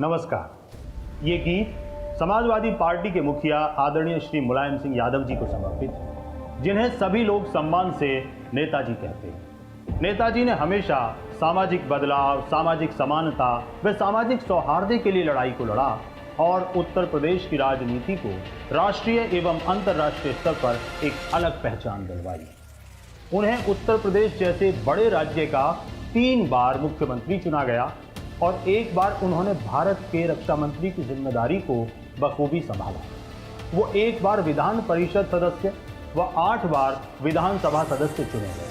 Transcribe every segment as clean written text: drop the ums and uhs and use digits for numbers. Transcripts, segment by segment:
नमस्कार। ये गीत समाजवादी पार्टी के मुखिया आदरणीय श्री मुलायम सिंह यादव जी को समर्पित है, जिन्हें सभी लोग सम्मान से नेताजी कहते हैं। नेताजी ने हमेशा सामाजिक बदलाव, सामाजिक समानता व सामाजिक सौहार्द के लिए लड़ाई को लड़ा और उत्तर प्रदेश की राजनीति को राष्ट्रीय एवं अंतर्राष्ट्रीय स्तर पर एक अलग पहचान दिलवाई। उन्हें उत्तर प्रदेश जैसे बड़े राज्य का 3 बार मुख्यमंत्री चुना गया और 1 बार उन्होंने भारत के रक्षा मंत्री की जिम्मेदारी को बखूबी संभाला। वो 1 बार विधान परिषद सदस्य व 8 बार विधानसभा सदस्य चुने गए।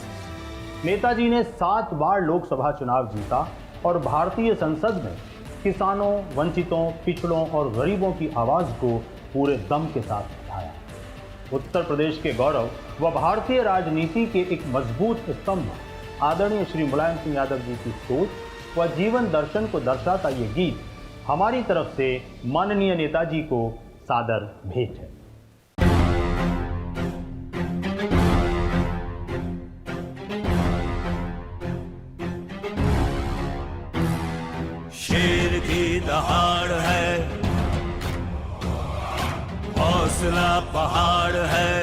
नेताजी ने 7 बार लोकसभा चुनाव जीता और भारतीय संसद में किसानों, वंचितों, पिछड़ों और गरीबों की आवाज़ को पूरे दम के साथ उठाया। उत्तर प्रदेश के गौरव व भारतीय राजनीति के एक मजबूत स्तंभ आदरणीय श्री मुलायम सिंह यादव जी की सोच व जीवन दर्शन को दर्शाता ये गीत हमारी तरफ से माननीय नेताजी को सादर भेंट है। शेर की दहाड़ है, हौसला पहाड़ है।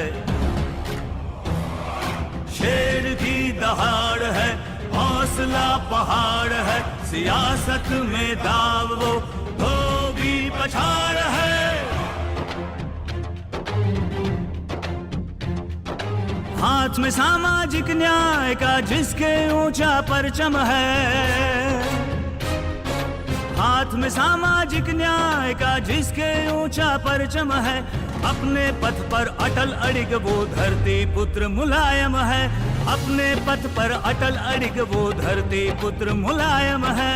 शेर की दहाड़ है, हौसला पहाड़ है। सियासत में दाव वो धोबी पछाड़ है। हाथ में सामाजिक न्याय का जिसके ऊंचा परचम है। हाथ में सामाजिक न्याय का जिसके ऊंचा परचम है। अपने पथ पर अटल अड़िग वो धरती पुत्र मुलायम है। अपने पथ पर अटल अड़िग वो धरती पुत्र मुलायम है।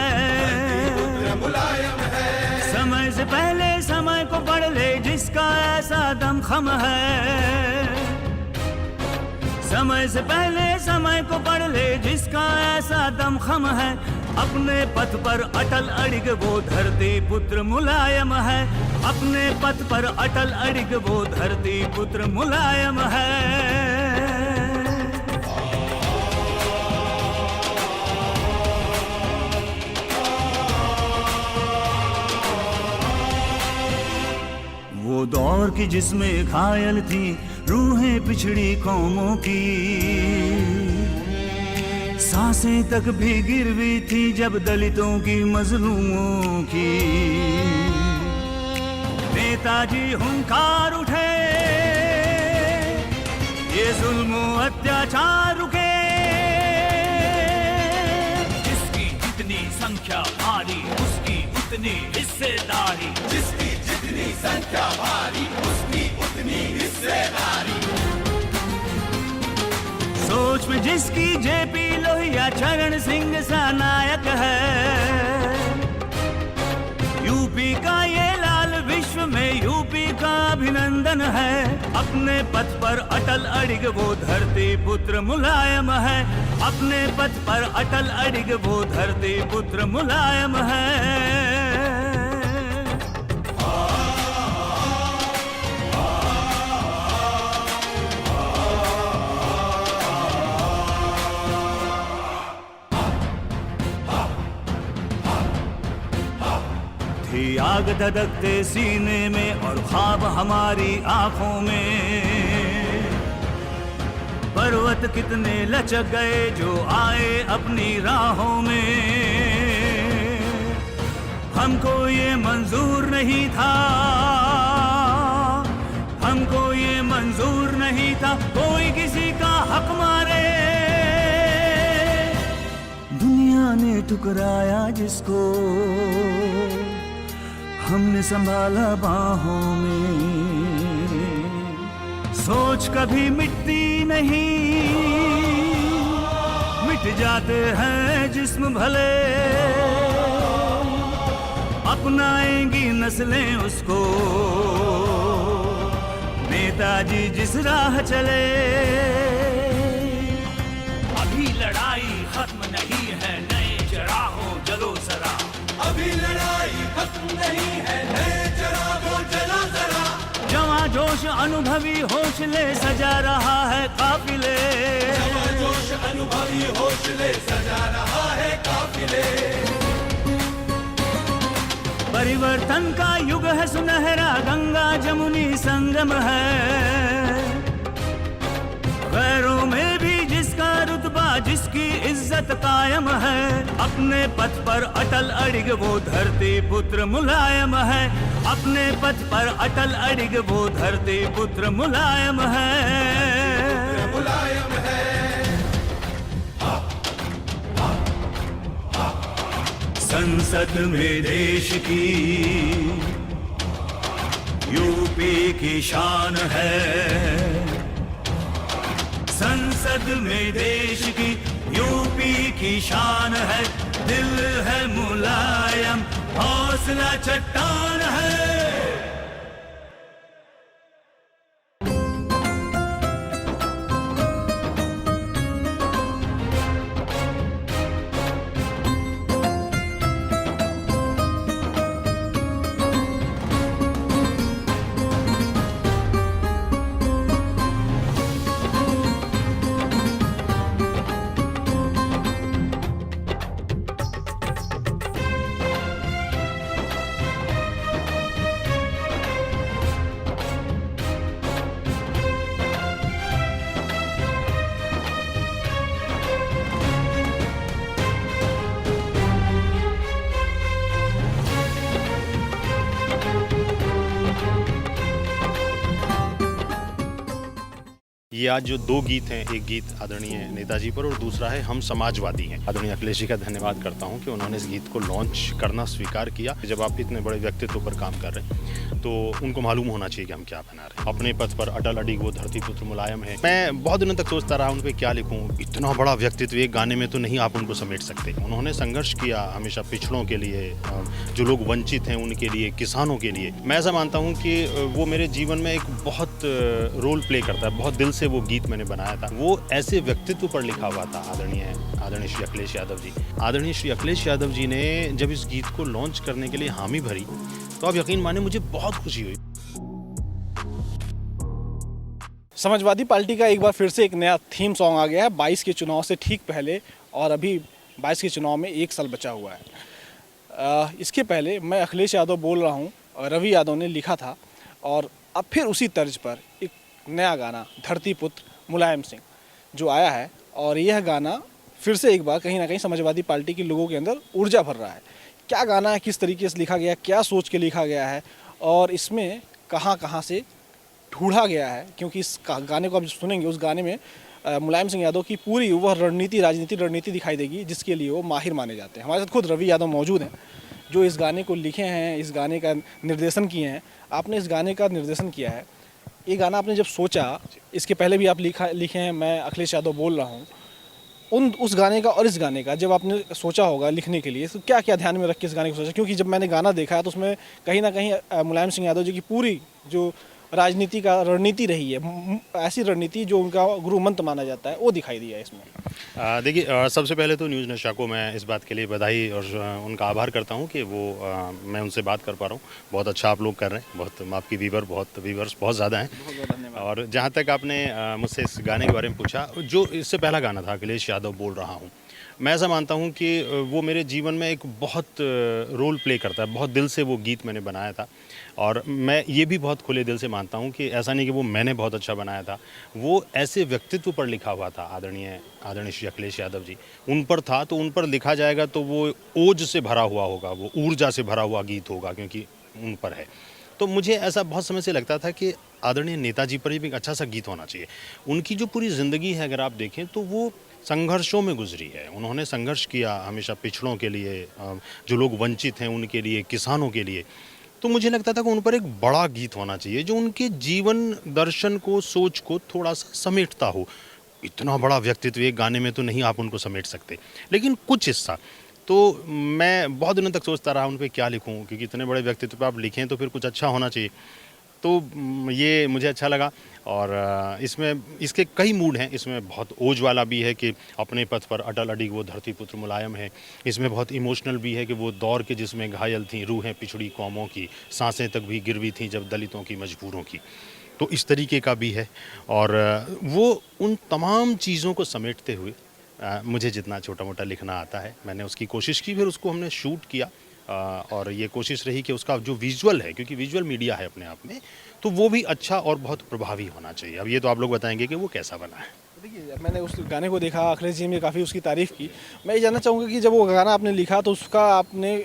समय से पहले समय को पढ़ ले जिसका ऐसा दमखम है। समय से पहले समय को पढ़ ले जिसका ऐसा दमखम है। अपने पथ पर अटल अड़िग वो धरती पुत्र मुलायम है। अपने पथ पर अटल अड़िग वो धरती पुत्र मुलायम है। वो दौर की जिसमें घायल थी रूहें पिछड़ी कौमों की। सांसें तक भी गिरवी थी जब दलितों की, मजलूमों की। नेताजी हुंकार उठे, ये जुल्म अत्याचार रुके। जिसकी जितनी संख्या भारी उसकी उतनी हिस्सेदारी। जिसकी जितनी संख्या भारी उसकी उतनी हिस्सेदारी। सोच में जिसकी जेपी लोहिया चरण सिंह सा नायक है। यूपी का ये लाल विश्व में यूपी का अभिनंदन है। अपने पथ पर अटल अड़िग वो धरती पुत्र मुलायम है। अपने पथ पर अटल अड़िग वो धरती पुत्र मुलायम है। आग धधकते सीने में और ख्वाब हमारी आंखों में। पर्वत कितने लचक गए जो आए अपनी राहों में। हमको ये मंजूर नहीं था, हमको ये मंजूर नहीं था कोई किसी का हक मारे। दुनिया ने ठुकराया जिसको हमने संभाला बाहों में। सोच कभी मिटती नहीं, मिट जाते हैं जिस्म भले। अपनाएंगी नस्लें उसको, नेताजी जिस राह चले। अभी लड़ाई खत्म नहीं है, नए चरागों जलो जरा। अभी लड़ाई खत्म नहीं है, नए चरागों जलो जरा। जवां जोश अनुभवी हौसले सजा रहा है काफिले। जवां जोश अनुभवी हौसले सजा रहा है काफिले। परिवर्तन का युग है सुनहरा, गंगा जमुनी संगम है। गैरों में भी जिसका रुतबा, जिसकी इज्जत कायम है, अपने पथ पर अटल अडिग वो धरती पुत्र मुलायम है। अपने पथ पर अटल अडिग वो धरती पुत्र मुलायम है, मुलायम है। संसद में देश की यूपी की शान है। संसद में देश की यूपी की शान है। दिल है मुलायम, हौसला चट्टान है। ये आज जो दो गीत हैं, एक गीत आदरणीय नेताजी पर और दूसरा है हम समाजवादी हैं। आदरणीय अखिलेश जी का धन्यवाद करता हूं कि उन्होंने इस गीत को लॉन्च करना स्वीकार किया। जब आप इतने बड़े व्यक्तित्व पर काम कर रहे हैं तो उनको मालूम होना चाहिए कि हम क्या बना रहे हैं। अपने पथ पर अटल अडिग वो धरती पुत्र मुलायम है। मैं बहुत दिनों तक सोचता रहा उन पर क्या लिखूं। इतना बड़ा व्यक्तित्व एक गाने में तो नहीं आप उनको समेट सकते। उन्होंने संघर्ष किया हमेशा पिछड़ों के लिए, जो लोग वंचित हैं उनके लिए, किसानों के लिए। मैं ऐसा मानता हूँ कि वो मेरे जीवन में एक बहुत रोल प्ले करता है। बहुत दिल से वो गीत मैंने बनाया था। वो ऐसे व्यक्तित्व पर लिखा हुआ था, आदरणीय श्री अखिलेश यादव जी। आदरणीय श्री अखिलेश यादव जी ने जब इस गीत को लॉन्च करने के लिए हामी भरी तो आप यकीन माने मुझे बहुत खुशी हुई। समाजवादी पार्टी का एक बार फिर से एक नया थीम सॉन्ग आ गया है 22 के चुनाव से ठीक पहले, और अभी 22 के चुनाव में 1 साल बचा हुआ है। इसके पहले मैं अखिलेश यादव बोल रहा हूँ, रवि यादव ने लिखा था, और अब फिर उसी तर्ज पर एक नया गाना धरती पुत्र मुलायम सिंह जो आया है, और यह गाना फिर से एक बार कहीं ना कहीं समाजवादी पार्टी के लोगों के अंदर ऊर्जा भर रहा है। क्या गाना है, किस तरीके से लिखा गया, क्या सोच के लिखा गया है, और इसमें कहाँ कहाँ से ढूंढा गया है, क्योंकि इस गाने को आप सुनेंगे उस गाने में मुलायम सिंह यादव की पूरी वह रणनीति दिखाई देगी जिसके लिए वो माहिर माने जाते हैं। हमारे साथ खुद रवि यादव मौजूद हैं जो इस गाने को लिखे हैं, इस गाने का निर्देशन किए हैं। आपने इस गाने का निर्देशन किया है, ये गाना आपने जब सोचा, इसके पहले भी आप लिखे हैं, मैं अखिलेश यादव बोल रहा हूँ, उस गाने का और इस गाने का जब आपने सोचा होगा लिखने के लिए तो क्या क्या ध्यान में रख के इस गाने को सोचा? क्योंकि जब मैंने गाना देखा है तो उसमें कहीं ना कहीं मुलायम सिंह यादव जी की पूरी जो राजनीति का रणनीति रही है, ऐसी रणनीति जो उनका गुरु मंत्र माना जाता है, वो दिखाई दिया है इसमें। देखिए, सबसे पहले तो न्यूज़ नशा को मैं इस बात के लिए बधाई और उनका आभार करता हूं कि वो मैं उनसे बात कर पा रहा हूं। बहुत अच्छा आप लोग कर रहे हैं, बहुत आपकी व्यूवर्स बहुत ज़्यादा हैं। और जहां तक आपने मुझसे इस गाने के बारे में पूछा, जो इससे पहला गाना था अखिलेश यादव बोल रहा हूँ, मैं ऐसा मानता हूँ कि वो मेरे जीवन में एक बहुत रोल प्ले करता है। बहुत दिल से वो गीत मैंने बनाया था, और मैं ये भी बहुत खुले दिल से मानता हूँ कि ऐसा नहीं कि वो मैंने बहुत अच्छा बनाया था, वो ऐसे व्यक्तित्व पर लिखा हुआ था। आदरणीय श्री अखिलेश यादव जी उन पर था, तो उन पर लिखा जाएगा तो वो ओज से भरा हुआ होगा, वो ऊर्जा से भरा हुआ गीत होगा, क्योंकि उन पर है। तो मुझे ऐसा बहुत समय से लगता था कि आदरणीय नेताजी पर भी एक अच्छा सा गीत होना चाहिए। उनकी जो पूरी ज़िंदगी है अगर आप देखें तो वो संघर्षों में गुजरी है। उन्होंने संघर्ष किया हमेशा पिछड़ों के लिए, जो लोग वंचित हैं उनके लिए, किसानों के लिए। तो मुझे लगता था कि उन पर एक बड़ा गीत होना चाहिए जो उनके जीवन दर्शन को, सोच को थोड़ा सा समेटता हो। इतना बड़ा व्यक्तित्व एक गाने में तो नहीं आप उनको समेट सकते, लेकिन कुछ हिस्सा। तो मैं बहुत दिनों तक सोचता रहा उन पर क्या लिखूं, क्योंकि इतने बड़े व्यक्तित्व पर आप लिखें तो फिर कुछ अच्छा होना चाहिए। तो ये मुझे अच्छा लगा, और इसमें इसके कई मूड हैं। इसमें बहुत ओज वाला भी है कि अपने पथ पर अटल अडिग वो धरती पुत्र मुलायम है। इसमें बहुत इमोशनल भी है कि वो दौर के जिसमें घायल थी रूहें पिछड़ी कौमों की, सांसें तक भी गिरवी थीं जब दलितों की मजबूरों की। तो इस तरीके का भी है, और वो उन तमाम चीज़ों को समेटते हुए मुझे जितना छोटा मोटा लिखना आता है मैंने उसकी कोशिश की। फिर उसको हमने शूट किया, और ये कोशिश रही कि उसका जो विजुअल है, क्योंकि विजुअल मीडिया है अपने आप में, तो वो भी अच्छा और बहुत प्रभावी होना चाहिए। अब ये तो आप लोग बताएंगे कि वो कैसा बना है। देखिए, मैंने उस गाने को देखा, अखिलेश जी ने काफ़ी उसकी तारीफ़ की। मैं ये जानना चाहूँगा कि जब वो गाना आपने लिखा तो उसका आपने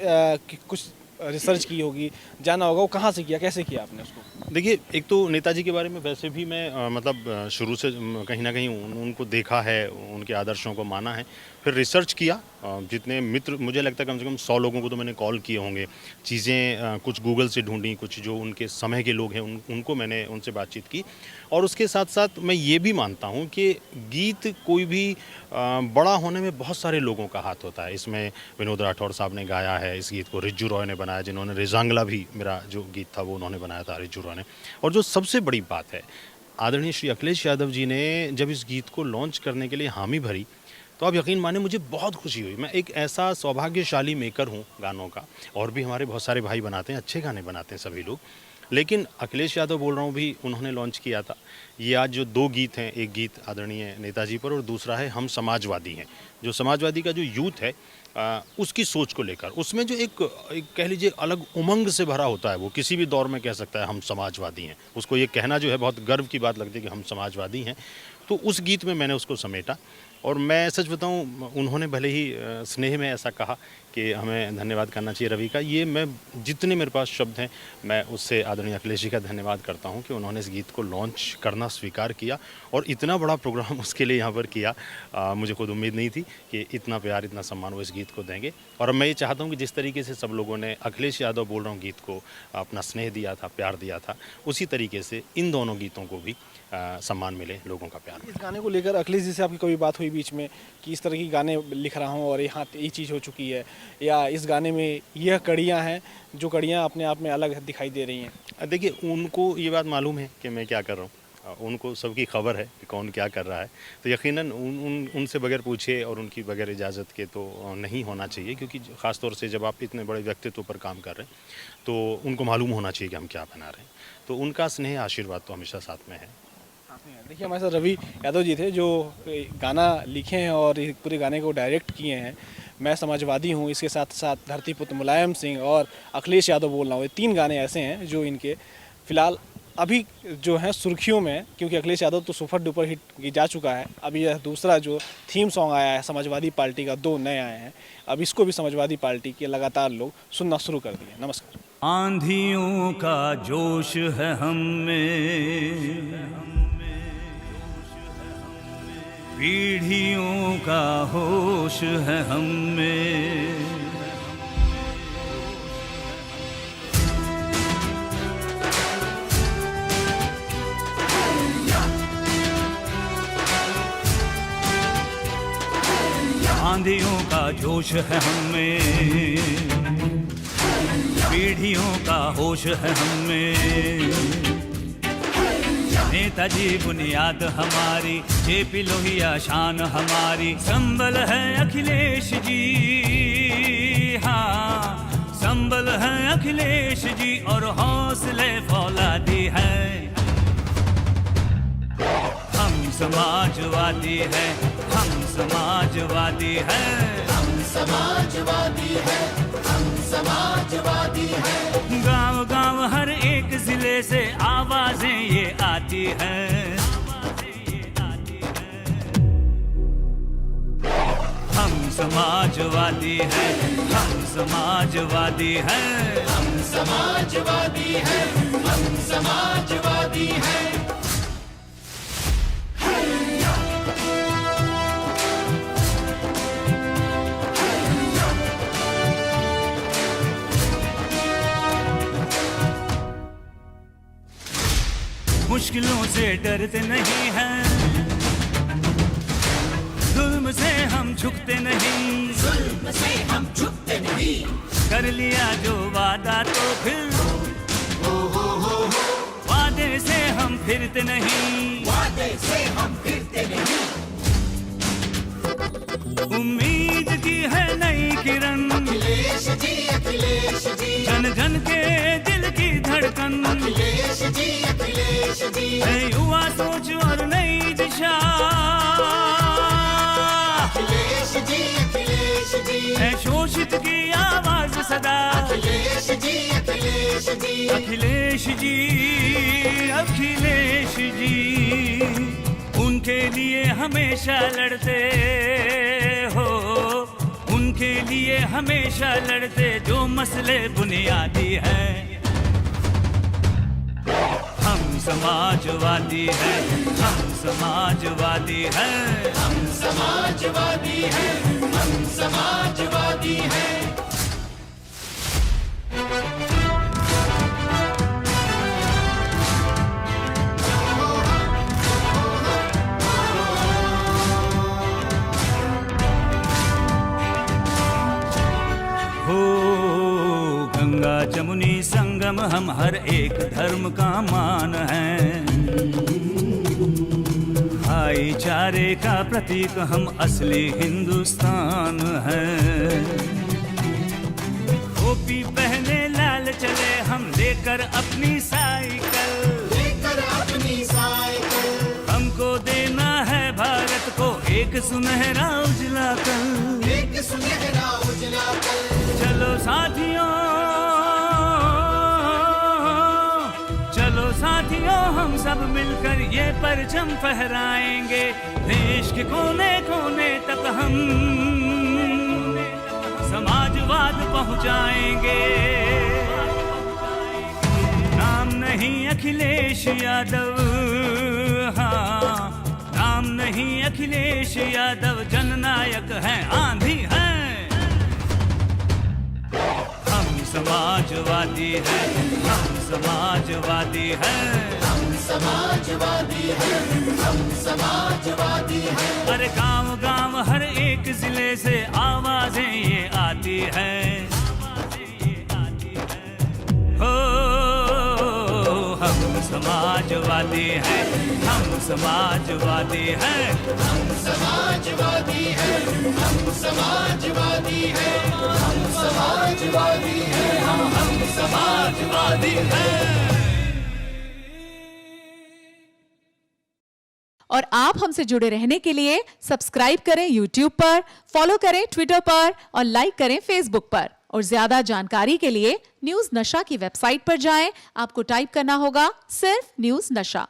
कुछ रिसर्च की होगी, जाना होगा, वो कहाँ से किया, कैसे किया आपने उसको? देखिए, एक तो नेताजी के बारे में वैसे भी मैं मतलब शुरू से कहीं ना कहीं उनको देखा है, उनके आदर्शों को माना है, फिर रिसर्च किया। जितने मित्र, मुझे लगता है कम से कम 100 लोगों को तो मैंने कॉल किए होंगे, चीज़ें कुछ गूगल से ढूंढी, कुछ जो उनके समय के लोग हैं उनको मैंने उनसे बातचीत की। और उसके साथ साथ मैं ये भी मानता हूँ कि गीत कोई भी बड़ा होने में बहुत सारे लोगों का हाथ होता है। इसमें विनोद राठौर साहब ने गाया है, इस गीत को रिज्जू रॉय ने बनाया, जिन्होंने रेजांगला भी मेरा जो गीत था वो उन्होंने बनाया था, रिज्जू रॉय ने। और जो सबसे बड़ी बात है, आदरणीय श्री अखिलेश यादव जी ने जब इस गीत को लॉन्च करने के लिए हामी भरी, तो आप यकीन माने मुझे बहुत खुशी हुई। मैं एक ऐसा सौभाग्यशाली मेकर हूँ गानों का, और भी हमारे बहुत सारे भाई बनाते हैं, अच्छे गाने बनाते हैं सभी लोग, लेकिन अखिलेश यादव बोल रहा हूँ भी उन्होंने लॉन्च किया था। ये आज जो 2 गीत हैं, एक गीत आदरणीय नेताजी पर और दूसरा है हम समाजवादी हैं, जो समाजवादी का जो यूथ है उसकी सोच को लेकर, उसमें जो एक कह लीजिए अलग उमंग से भरा होता है, वो किसी भी दौर में कह सकता है हम समाजवादी हैं। उसको ये कहना जो है बहुत गर्व की बात लगती है कि हम समाजवादी हैं। तो उस गीत में मैंने उसको समेटा। और मैं सच बताऊं, उन्होंने भले ही स्नेह में ऐसा कहा कि हमें धन्यवाद करना चाहिए रवि का, ये मैं जितने मेरे पास शब्द हैं मैं उससे आदरणीय अखिलेश जी का धन्यवाद करता हूं कि उन्होंने इस गीत को लॉन्च करना स्वीकार किया और इतना बड़ा प्रोग्राम उसके लिए यहाँ पर किया। मुझे खुद उम्मीद नहीं थी कि इतना प्यार, इतना सम्मान वो इस गीत को देंगे। और मैं ये चाहता हूँ कि जिस तरीके से सब लोगों ने अखिलेश यादव बोल रहा हूँ गीत को अपना स्नेह दिया था, प्यार दिया था, उसी तरीके से इन दोनों गीतों को भी सम्मान मिले, लोगों का प्यार। इस गाने को लेकर अखिलेश जी से आपकी कोई बात हुई बीच में कि इस तरह की गाने लिख रहा हूँ और यहाँ ये चीज़ हो चुकी है, या इस गाने में यह कड़ियाँ हैं जो कड़ियाँ अपने आप में अलग दिखाई दे रही हैं? देखिए, उनको ये बात मालूम है कि मैं क्या कर रहा हूँ, उनको सबकी खबर है कि कौन क्या कर रहा है, तो यकीनन उनसे बगैर पूछे और उनकी बगैर इजाज़त के तो नहीं होना चाहिए, क्योंकि ख़ास तौर से जब आप इतने बड़े व्यक्तित्व पर काम कर रहे हैं तो उनको मालूम होना चाहिए कि हम क्या बना रहे हैं। तो उनका स्नेह, आशीर्वाद तो हमेशा साथ में है। देखिए, हमारे साथ रवि यादव जी थे जो गाना लिखे हैं और पूरे गाने को डायरेक्ट किए हैं। मैं समाजवादी हूँ, इसके साथ साथ धरतीपुत्र मुलायम सिंह और अखिलेश यादव बोल रहा हूँ, ये 3 गाने ऐसे हैं जो इनके फ़िलहाल अभी जो हैं सुर्खियों में, क्योंकि अखिलेश यादव तो सुपर डुपर हिट जा चुका है। अभी यह दूसरा जो थीम सॉन्ग आया है समाजवादी पार्टी का, 2 नए आए हैं, अब इसको भी समाजवादी पार्टी के लगातार लोग सुनना शुरू कर दिए। नमस्कार। आंधियों का जोश है हम में, पीढ़ियों का होश है हम में, आंधियों का जोश है हम में, पीढ़ियों का होश है हम में। नेताजी बुनियाद हमारी, जेपी लोहिया शान हमारी, संबल है अखिलेश जी, हाँ संबल है अखिलेश जी, और हौसले फौलादी है। हम समाजवादी है, हम समाजवादी है, हम समाजवादी है, हम समाजवादी है। गांव गांव हर एक जिले से आवाजें ये आती हैं, हम समाजवादी है, हम समाजवादी है, हम समाजवादी है, हम समाजवादी है। मुश्किलों से डरते नहीं हैं, जुल्म से हम झुकते नहीं, जुल्म से हम झुकते नहीं, कर लिया जो वादा तो फिर वादे से हम फिरते नहीं, वादे से हम फिरते नहीं। उम्मीद की है नई किरण, अखिलेश जी, अखिलेश जी, जन जन के दिल की धड़कन, अखिलेश जी, अखिलेश जी, युवा सोच और नई दिशा, अखिलेश जी, अखिलेश जी, शोषित की आवाज सदा। अखिलेश जी, अखिलेश जी, अखिलेश जी, अखिलेश जी, उनके लिए हमेशा लड़ते हो, उनके लिए हमेशा लड़ते जो मसले बुनियादी हैं। हम समाजवादी हैं, हम समाजवादी हैं, हम समाजवादी हैं, हम समाजवादी हैं। गंगा जमुनी संगम हम हर एक धर्म का मान है, भाईचारे का प्रतीक हम असली हिंदुस्तान है। टोपी पहने लाल चले हम लेकर अपनी साइकिल, लेकर अपनी साइकिल। हमको देना है भारत को एक सुनहरा उजला कल, एक सुनहरा उजला कल। चलो साथियों, चलो साथियों, हम सब मिलकर ये परचम फहराएंगे, देश के कोने कोने तक हम समाजवाद पहुंचाएंगे। नाम नहीं अखिलेश यादव, हाँ नाम नहीं अखिलेश यादव, जननायक हैं, आंधी हैं। हम समाजवादी हैं, हम समाजवादी हैं, हम समाजवादी हैं, हम समाजवादी हैं। अरे गांव गांव हर एक जिले से आवाजें ये आती हैं, हो हम समाजवादी हैं, हम समाजवादी हैं, हम समाजवादी हैं, हम समाजवादी हैं, हम समाजवादी हैं, हम समाजवादी हैं। और आप हमसे जुड़े रहने के लिए सब्सक्राइब करें YouTube पर, फॉलो करें ट्विटर पर और लाइक करें Facebook पर। और ज्यादा जानकारी के लिए न्यूज़ नशा की वेबसाइट पर जाएं। आपको टाइप करना होगा सिर्फ न्यूज़ नशा।